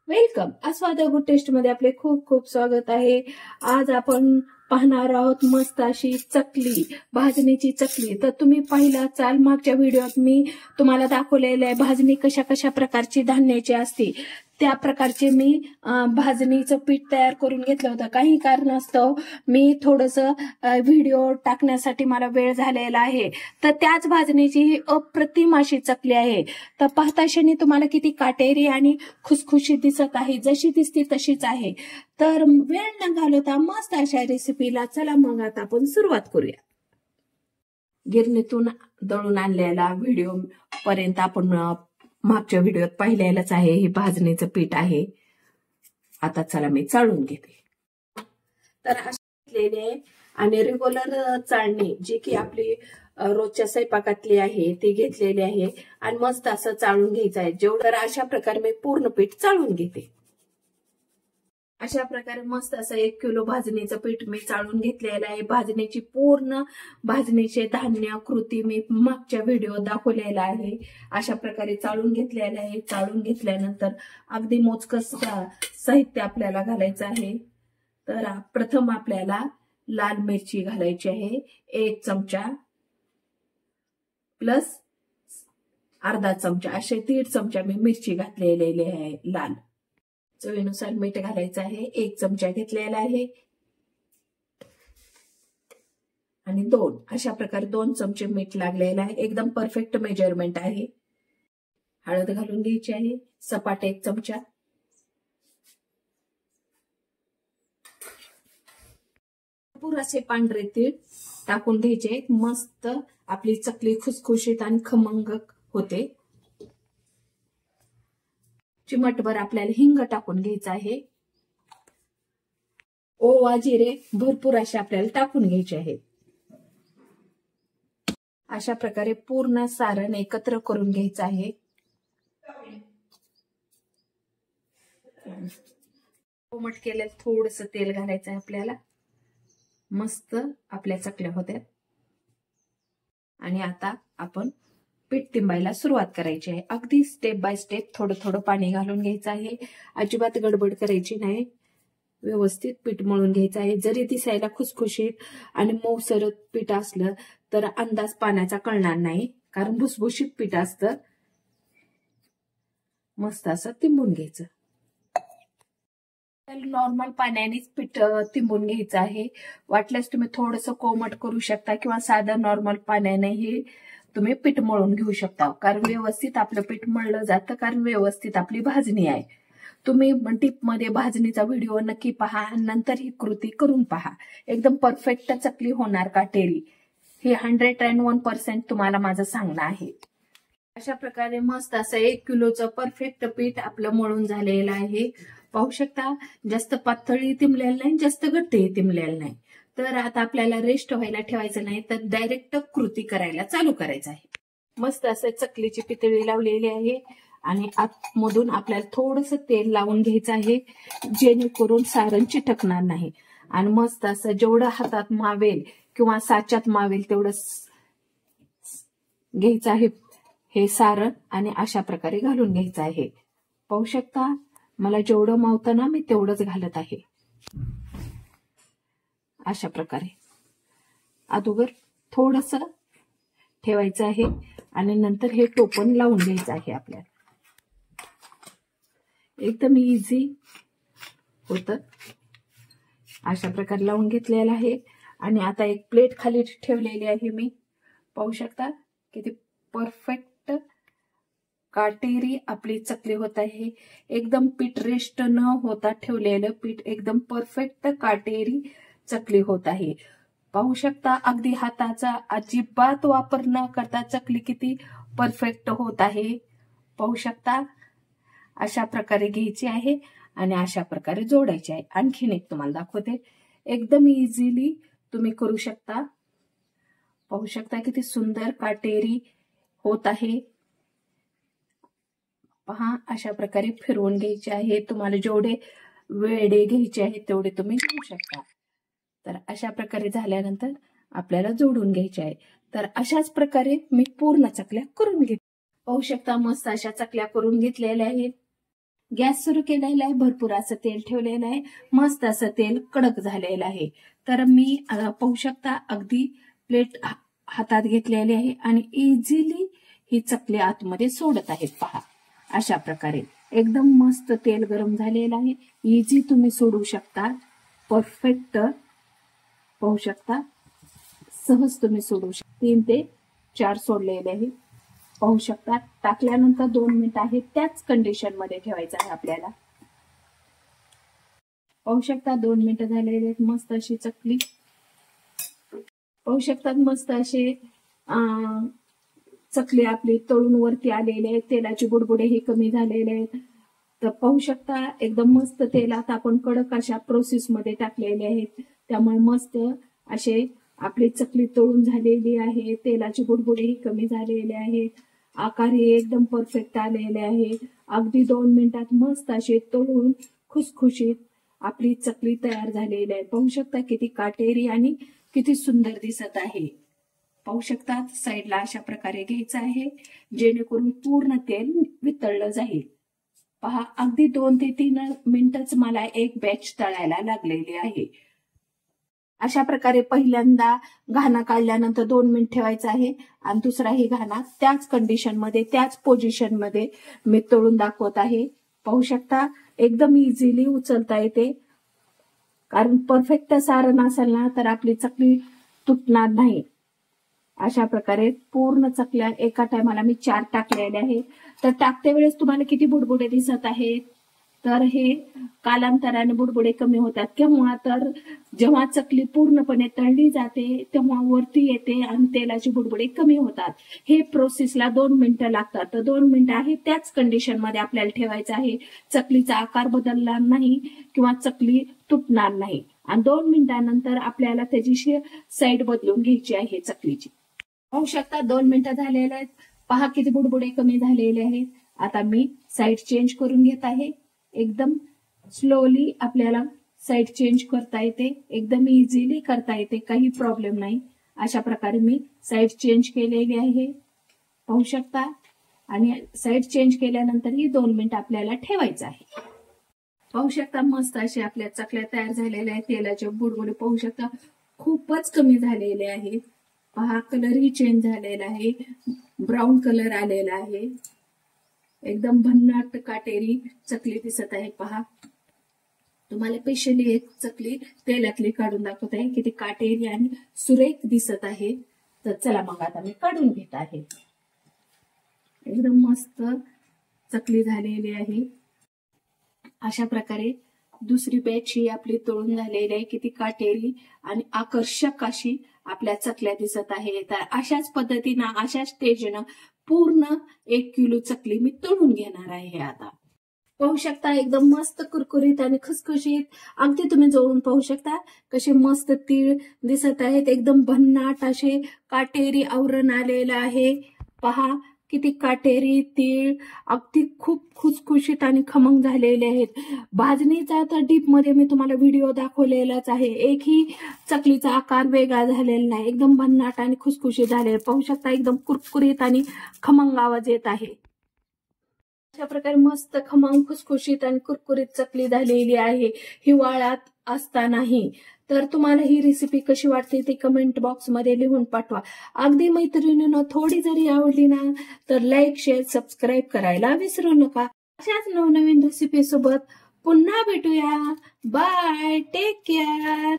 Welcome. आस्वाद good taste मध्ये आपले खूप खूप स्वागत आहे. आज आपण पाहणार आहोत मस्त अशी चकली, भाजणीची चकली. तर तुम्ही पाहिला चाल मागच्या व्हिडिओत मी तुम्हाला दाखवलेलं आहे भाजणी कशा कशा प्रकारची धान्याची असते. त्या प्रकारचे मी भाजणीचं पीठ तयार करून घेतलं होतं. काही कारणास्तव मी थोडंसं व्हिडिओ टाकण्यासाठी मला वेळ झालेला आहे. तर त्याच भाजणीची ही अप्रतिम अशी चकली आहे. तर पाहता क्षणी तुम्हाला किती काटेरी आणि खुसखुशीत दिसत आहे. जशी दिसती तशीच आहे. तर वेळ न घालवता मस्त अशा रेसिपीला चला मग आता आपण सुरुवात करूया. गिरणीतून दळून आणलेला व्हिडिओ पर्यंत आपण मागच्या व्हिडिओत पाहिलेलंच आहे. हे भाजणीचं पीठ आहे. आता चला मी चाळून घेते. तर असे घेतलेले आणि रेग्युलर चाळणी जी की आपली रोजच्या स्वयंपाकातली आहे ती घेतलेली आहे आणि मस्त असं चाळून घ्यायचं आहे. जेवढं अशा प्रकारे मी पूर्ण पीठ चाळून घेते. अशा प्रकारे मस्त असं 1 किलो भाजणीचं पीठ मी चाळून घेतलेलं आहे. भाजणीची पूर्ण भाजणीचे धान्य कृती मी मागच्या व्हिडिओ दाखवलेला आहे. अशा प्रकारे चाळून घेतलेलं आहे. चाळून घेतल्यानंतर अगदी मोजकस साहित्य आपल्याला घालायचं आहे. तर प्रथम आपल्याला लाल मिरची घालायची आहे 1 चमचा प्लस अर्धा चमचा, असे 1.5 चमचा मी मिरची घातलेली आहे लाल. चवीनुसार मीठ घालायचं आहे. 1 चमचा घेतलेला आहे आणि 2 अशा प्रकारे 2 चमचे मीठ लागलेलं आहे. एकदम परफेक्ट मेजरमेंट आहे. हळद घालून घ्यायची आहे सपाट 1 चमचा. भरपूर असे पांढरे तीळ टाकून घ्यायचे. मस्त आपली चकली खुसखुशीत आणि खमंग होते. चिमटभर आपल्याला हिंग टाकून घ्यायचं आहे. ओवा जिरे भरपूर असे आपल्याला टाकून घ्यायचे आहेत. अशा प्रकारे पूर्ण सारण एकत्र करून घ्यायचं आहे. कोमट केलेलं थोडंसं तेल घालायचं आहे आपल्याला. मस्त आपल्या चकल्या होत्या. आणि आता आपण पीठ तिंबायला सुरुवात करायची आहे. अगदी स्टेप बाय स्टेप थोडं थोडं पाणी घालून घ्यायचं आहे. अजिबात गडबड करायची नाही. व्यवस्थित पीठ मळून घ्यायचं आहे. जरी दिसायला खुसखुशीत आणि मऊसर पीठ असलं तर अंदाज पाण्याचा कळणार नाही, कारण भुसभुशीत पीठ असतं. मस्त असं तिंबून घ्यायचं. नॉर्मल पाण्यानेच पीठ तिंबून घ्यायचं आहे. वाटल्यास तुम्ही थोडंसं कोमट करू शकता किंवा साधं नॉर्मल पाण्यानेही तुम्ही पीठ मळून घेऊ शकता. कारण व्यवस्थित आपलं पीठ मळलं जातं, कारण व्यवस्थित आपली भाजणी आहे. तुम्ही टिप मध्ये भाजणीचा व्हिडिओ नक्की पहा, नंतर ही कृती करून पहा. एकदम परफेक्ट चकली होणार काटेरी. हे 101% तुम्हाला माझं सांगणं आहे. अशा प्रकारे मस्त असं 1 किलोचं परफेक्ट पीठ आपलं मळून झालेलं आहे. पाहू शकता जास्त पातळी तिंबलेलं नाही, जास्त घट्टही तिंबलेलं नाही. तर आता आपल्याला रेस्ट व्हायला ठेवायचं नाही, तर डायरेक्ट कृती करायला चालू करायचं आहे. मस्त असं चकलीची पितळी लावलेली आहे आणि आतमधून आपल्याला थोडंसं तेल लावून घ्यायचं आहे, जेणेकरून सारण चिटकणार नाही. आणि मस्त असं जेवढं हातात मावेल किंवा साच्यात मावेल तेवढं घ्यायचं आहे हे सारण आणि अशा प्रकारे घालून घ्यायचं आहे. पाहू शकता मला जेवढं मावतं ना मी तेवढंच घालत आहे. अशा प्रकारे अगोदर थोडंसं ठेवायचं आहे आणि नंतर हे टोपण लावून घ्यायचं आहे. आपल्याला एकदम इझी होतं. अशा प्रकारे लावून घेतलेलं आहे आणि आता एक प्लेट खाली ठेवलेली आहे मी. पाहू शकता किती परफेक्ट काटेरी आपली चकली होत आहे. एकदम पीठ रेस्ट न होता ठेवलेलं पीठ एकदम परफेक्ट काटेरी चकली होत आहे. पाहू शकता अगदी हाताचा अजिबात वापर न करता चकली किती परफेक्ट होत आहे. पाहू शकता अशा प्रकारे घ्यायची आहे आणि अशा प्रकारे जोडायची आहे. आणखीन एक तुम्हाला दाखवते. एकदम इझिली तुम्ही करू शकता. पाहू शकता किती सुंदर काटेरी होत आहे. पहा अशा प्रकारे फिरवून घ्यायचे आहे. तुम्हाला जेवढे वेळे घ्यायचे आहेत तेवढे तुम्ही घेऊ शकता. तर अशा प्रकारे झाल्यानंतर आपल्याला जोडून घ्यायचे आहे. तर अशाच प्रकारे मी पूर्ण चकल्या करून घेते. पाहू शकता मस्त अशा चकल्या करून घेतलेल्या आहेत. गॅस सुरू केलेला आहे, भरपूर असं तेल ठेवलेलं आहे, मस्त असं तेल कडक झालेलं आहे. तर मी पाहू शकता अगदी प्लेट हातात घेतलेली आहे आणि इझिली ही चकली आतमध्ये सोडत आहेत. पहा अशा प्रकारे एकदम मस्त तेल गरम झालेलं आहे, इझी तुम्ही सोडू शकता. परफेक्ट पाहू शकता, सहज तुम्ही सोडू शकता. 3 ते 4 सोडलेले आहे. पाहू शकता टाकल्यानंतर 2 मिनिट आहे त्याच कंडिशन मध्ये ठेवायचं आहे आपल्याला. पाहू शकता 2 मिनिटं झालेले आहेत. मस्त अशी चकली पाहू शकतात, मस्त असे चकली आपली तळून वरती आलेले आहेत. तेलाचे बुडबुडे हे कमी झालेले आहेत. तर पाहू शकता एकदम मस्त तेलात आपण कडक अशा प्रोसेस मध्ये टाकलेले आहेत, त्यामुळे मस्त असे आपली चकली तळून झालेली आहे. तेलाचे बुडबुडेही कमी झालेले आहेत. आकार हे एकदम परफेक्ट आलेले आहे. अगदी 2 मिनिटात मस्त असे तळून खुसखुशीत आपली चकली तयार झालेली आहे. पाहू शकता किती काटेरी आणि किती सुंदर दिसत आहे. पाहू शकता साईडला अशा प्रकारे घ्यायचं आहे जेणेकरून पूर्ण तेल वितळलं जाईल. पहा अगदी 2 ते 3 मिनिटच मला एक बॅच तळायला लागलेली आहे. अशा प्रकारे पहिल्यांदा घाणा काढल्यानंतर 2 मिनिट ठेवायचा आहे आणि दुसराही घाणा त्याच कंडिशन मध्ये त्याच पोझिशन मध्ये मी तळून दाखवत आहे. पाहू शकता एकदम इझिली उचलता येते, कारण परफेक्ट सारण असेल ना तर आपली चकली तुटणार नाही. अशा प्रकारे पूर्ण चकल्या एका टायमाला मी 4 टाकलेल्या आहे. तर टाकते वेळेस तुम्हाला किती बुडबुडे दिसत आहेत, तर हे कालांतराने बुडबुडे कमी होतात. केव्हा तर जेव्हा चकली पूर्णपणे तळली जाते तेव्हा वरती येते आणि तेलाची बुडबुडे कमी होतात. हे प्रोसेसला 2 मिनिटं लागतात. तर 2 मिनिटं आहे त्याच कंडिशन मध्ये आपल्याला ठेवायचं आहे. चकलीचा आकार बदलणार नाही किंवा चकली तुटणार नाही. आणि 2 मिनिटांनंतर आपल्याला त्याची साईड बदलून घ्यायची आहे चकलीची. पाहू शकता 2 मिनिटं झालेले आहेत. पहा किती बुडबुडे कमी झालेले आहेत. आता मी साईड चेंज करून घेत आहे. एकदम स्लोली आपल्याला साईड चेंज करता येते, एकदम इझिली करता येते, काही प्रॉब्लेम नाही. अशा प्रकारे मी साईड चेंज केलेली आहे. पाहू शकता आणि साईड चेंज केल्यानंतर ही 2 मिनिट आपल्याला ठेवायचं आहे. पाहू शकता मस्त असे आपल्या चकल्या तयार झालेल्या आहेत. तेलाचे बुडबुडे पाहू शकता खूपच कमी झालेले आहेत. पहा कलरही चेंज झालेला आहे, ब्राऊन कलर आलेला आहे. एकदम भन्नाट काटेरी चकली दिसत आहे. पहा तुम्हाला स्पेशली एक चकली तेलातली काढून दाखवत आहे, किती काटेरी आणि सुरेख दिसत आहे. तर चला मग आता मी काढून घेत आहे. एकदम मस्त चकली झालेली आहे. अशा प्रकारे दुसरी बॅच ही आपली तळून झालेली आहे. किती काटेरी आणि आकर्षक अशी आपल्या चकल्या दिसत आहे. तर अशाच पद्धतीनं अशाच स्टेजनं पूर्ण 1 किलो चकली मी तळून घेणार आहे. आता पाहू शकता एकदम मस्त कुरकुरीत आणि खुसखुशीत, अगदी तुम्ही जवळून पाहू शकता कसे मस्त तीळ दिसत आहेत. एकदम भन्नाट असे काटेरी आवरण आलेलं आहे. पहा किती काटेरी तीळ अगदी खूप खुसखुशीत आणि खमंग झालेले आहेत. भाजणीचा तर डीप मध्ये मी तुम्हाला व्हिडिओ दाखवलेलाच आहे. एकही चकलीचा आकार वेगळा झालेला नाही. एकदम भन्नाट आणि खुसखुशीत झाले. पाहू शकता एकदम कुरकुरीत आणि खमंग आवाज येत आहे. अशा प्रकारे मस्त खमंग खुसखुशीत आणि कुरकुरीत चकली झालेली आहे हिवाळ्यात असतानाही. तर तुम्हाला ही रेसिपी कशी वाटते ते कमेंट बॉक्स मध्ये लिहून पाठवा. अगदी मैत्रिणींनो थोडी जरी आवडली ना तर लाईक शेअर सबस्क्राईब करायला विसरू नका. अशाच नवनवीन रेसिपी सोबत पुन्हा भेटूया. Bye, take care.